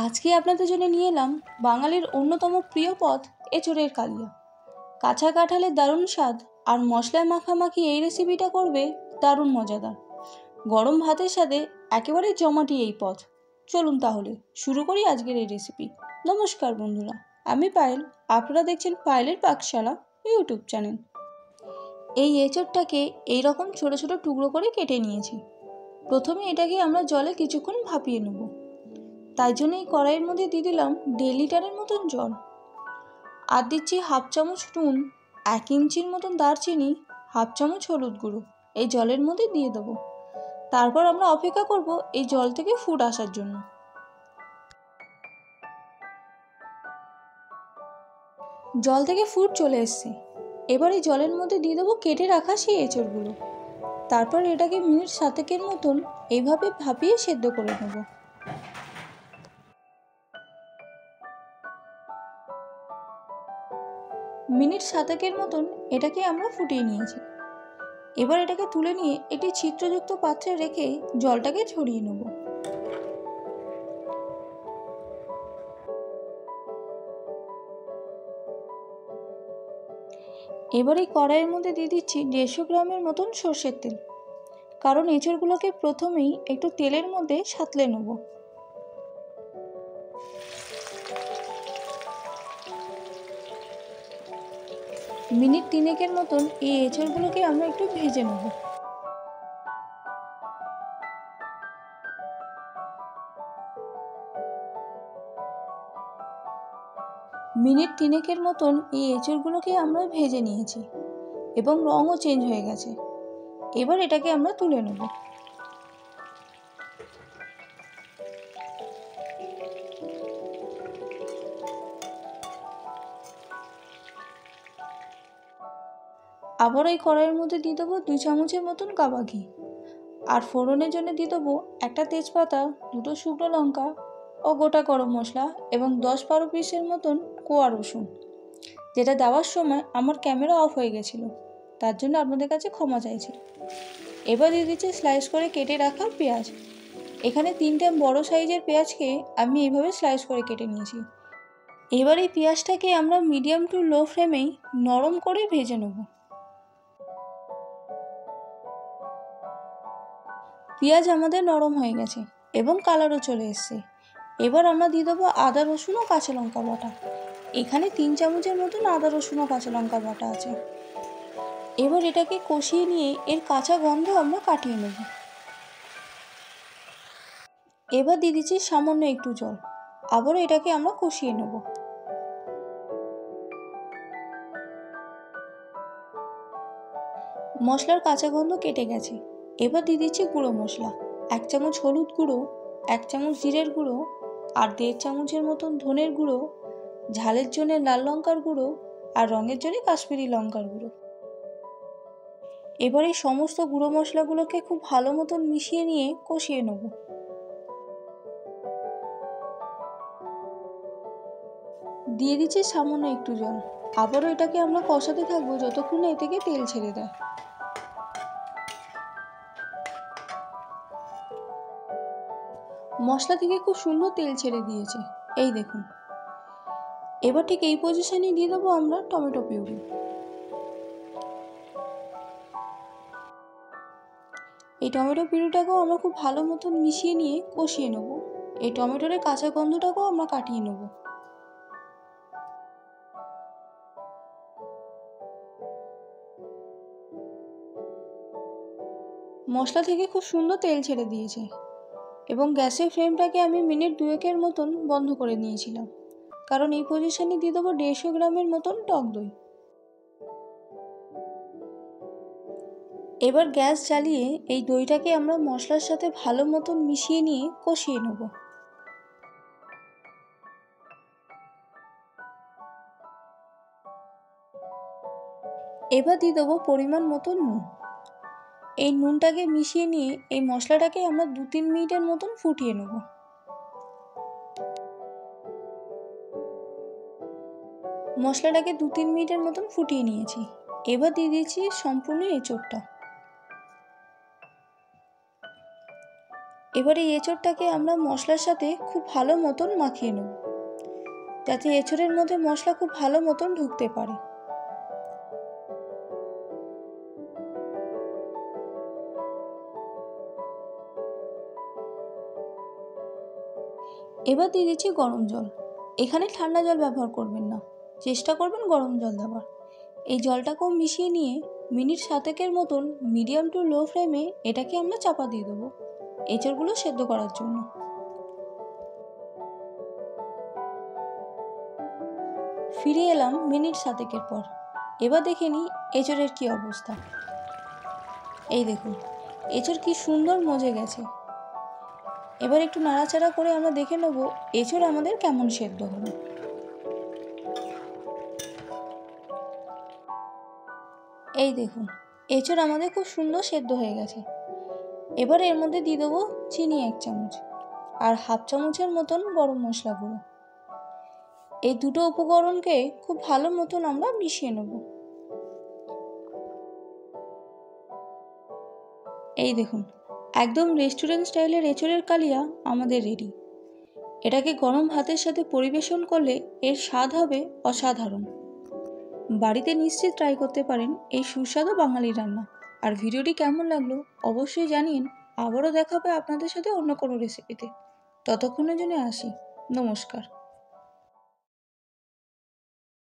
আজকে আপনাদের জন্য নিয়ে এলাম বাঙালির অন্যতম প্রিয় পদ এঁচোড়ের কালিয়া। কাঁচা কাঁঠালের দারুণ স্বাদ আর মশলায় মাখামাখি এই রেসিপিটা করবে দারুণ মজাদার। গরম ভাতের সাথে একেবারে জমাটি এই পদ। চলুন তাহলে শুরু করি আজকের এই রেসিপি। নমস্কার বন্ধুরা, আমি পায়েল, আপনারা দেখছেন পায়েলের পাকশালা ইউটিউব চ্যানেল। এই এঁচোড়টাকে এইরকম ছোট ছোট টুকরো করে কেটে নিয়েছি। প্রথমে এটাকে আমরা জলে কিছুক্ষণ ভাপিয়ে নেব। তাই জন্য এই কড়াইয়ের মধ্যে দিয়ে দিলাম 1.5 লিটারের মতন জল, আর দিচ্ছি 1/2 চামচ নুন, 1 ইঞ্চির মতন দারচিনি, 1/2 চামচ হলুদ গুঁড়ো এই জলের মধ্যে দিয়ে দেবো। তারপর আমরা অপেক্ষা করব এই জল থেকে ফুট আসার জন্য। জল থেকে ফুট চলে এসছে। এবার এই জলের মধ্যে দিয়ে দেবো কেটে রাখা সেই এঁচোড়গুলো। তারপর এটাকে মিনিট 7 মতন এইভাবে ভাপিয়ে সেদ্ধ করে নেব। মিনিট 7 মতন এটাকে আমরা ফুটিয়ে নিয়েছি। এবার এটাকে তুলে নিয়ে একটি ছিদ্রযুক্ত পাত্রে রেখে জলটাকে ঝরিয়ে নেব। এবার এই কড়াইয়ের মধ্যে দিয়ে দিচ্ছি 150 গ্রামের মতন সর্ষের তেল, কারণ এঁচোড়গুলোকে প্রথমেই একটু তেলের মধ্যে সাঁতলে নেব। মিনিট 3 মতন এই এঁচোড়গুলোকে আমরা একটু ভেজে নেব। মিনিট 3 মতন এই এঁচোড়গুলোকে আমরা ভেজে নিয়েছি এবং রঙও চেঞ্জ হয়ে গেছে। এবার এটাকে আমরা তুলে নেব। আবার এই কড়াইয়ের মধ্যে দিয়ে দেবো 2 চামচের মতন গাওয়া ঘি, আর ফোড়নের জন্য দিয়ে দেবো একটা তেজপাতা, 2টো শুকনো লঙ্কা ও গোটা গরম মশলা এবং 10-12 পিসের মতন কোয়া রসুন, যেটা দেওয়ার সময় আমার ক্যামেরা অফ হয়ে গেছিলো, তার জন্য আপনাদের কাছে ক্ষমা চাইছি। এবার দিয়ে দিচ্ছি স্লাইস করে কেটে রাখা পেঁয়াজ। এখানে 3টে বড় সাইজের পেঁয়াজকে আমি এইভাবে স্লাইস করে কেটে নিয়েছি। এবার এই পেঁয়াজটাকে আমরা মিডিয়াম টু লো ফ্লেমেই নরম করে ভেজে নেব। পেঁয়াজ আমাদের নরম হয়ে গেছে এবং কালারও চলে এসছে। এবার আমরা দিয়ে দেবো আদা রসুন ও কাঁচা লঙ্কা বাটা। এখানে 3 চামচের মতন আদা রসুন ও কাঁচা লঙ্কা বাটা আছে। এবার এটাকে কষিয়ে নিয়ে এর কাঁচা গন্ধ আমরা কাটিয়ে নেব। এবার দিয়ে দিচ্ছি সামান্য একটু জল, আবারও এটাকে আমরা কষিয়ে নেব। মশলার কাঁচা গন্ধ কেটে গেছে। এবার দিয়ে দিচ্ছি গুঁড়ো মশলা, 1 চামচ হলুদ গুঁড়ো, 1 চামচ জিরের গুঁড়ো, আর 1.5 চামচের মতন ধনের গুঁড়ো, ঝালের জন্য লাল লঙ্কার গুঁড়ো, আর রঙের জন্য কাশ্মীরি লঙ্কার গুঁড়ো। এবার এই সমস্ত গুঁড়ো মশলাগুলোকে খুব ভালো মতন মিশিয়ে নিয়ে কষিয়ে নেব। দিয়ে দিচ্ছি সামান্য একটু জল, আবারও এটাকে আমরা কষাতে থাকবো যতক্ষণ এ থেকে তেল ছেড়ে দেয়। মশলা থেকে খুব সুন্দর তেল ছেড়ে দিয়েছে, এই দেখুন। এবার ঠিক এই পজিশনে দিয়ে দেবো আমরা টমেটো পিউরি। এই টমেটো পিউরিটাকেও আমরা খুব ভালো মতন মিশিয়ে নিয়ে কষিয়ে নেব। এই টমেটোর কাঁচা গন্ধটাকেও আমরা কাটিয়ে নেব। মশলা থেকে খুব সুন্দর তেল ছেড়ে দিয়েছে এবং গ্যাসের ফ্লেমটাকে আমি মিনিট 2 মতন বন্ধ করে নিয়েছিলাম, কারণ এই পজিশনে দিয়ে দেবো 150 গ্রামের মতন টক দই। এবার গ্যাস জ্বালিয়ে এই দইটাকে আমরা মশলার সাথে ভালো মতন মিশিয়ে নিয়ে কষিয়ে নেব। এবার দিয়ে দেবো পরিমাণ মতন নুন। এই নুনটাকে মিশিয়ে নিয়ে এই মশলাটাকে আমরা 2-3 মিনিটের মতন ফুটিয়ে নেব। মশলাটাকে 2-3 মিনিটের মতন ফুটিয়ে নিয়েছি। এবার দিয়ে দিয়েছি সম্পূর্ণ এঁচোড়টা। এবারে এঁচোড়টাকে আমরা মশলার সাথে খুব ভালো মতন মাখিয়ে নেব, যাতে এঁচোড়ের মধ্যে মশলা খুব ভালো মতন ঢুকতে পারে। এবার দিয়ে দিচ্ছি গরম জল। এখানে ঠান্ডা জল ব্যবহার করবেন না, চেষ্টা করবেন গরম জল দেওয়ার। এই জলটাকেও মিশিয়ে নিয়ে মিনিট 7 মতন মিডিয়াম টু লো ফ্লেমে এটাকে আমরা চাপা দিয়ে দেবো এঁচড়গুলো সেদ্ধ করার জন্য। ফিরে এলাম মিনিট 7 পর। এবার দেখে নিই এঁচড়ের কী অবস্থা। এই দেখুন এঁচড় কি সুন্দর মজে গেছে। এবার একটু নাড়াচাড়া করে আমরা দেখে নেব এঁচড় আমাদের কেমন সেদ্ধ হলো। এই দেখুন এঁচড় আমাদের খুব সুন্দর সেদ্ধ হয়ে গেছে। এবার এর মধ্যে দিয়ে দেবো চিনি 1 চামচ আর হাফ চামচের মতন গরম মশলা গুঁড়ো। এই দুটো উপকরণকে খুব ভালো মতন আমরা মিশিয়ে নেব। এই দেখুন একদম রেস্টুরেন্ট স্টাইলের এঁচড়ের কালিয়া আমাদের রেডি। এটাকে গরম ভাতের সাথে পরিবেশন করলে এর স্বাদ হবে অসাধারণ। বাড়িতে নিশ্চিত ট্রাই করতে পারেন এই সুস্বাদু বাঙালি রান্না। আর ভিডিওটি কেমন লাগলো অবশ্যই জানিন। আবারও দেখা হবে আপনাদের সাথে অন্য কোনো রেসিপিতে। ততক্ষণের জন্য আসি, নমস্কার।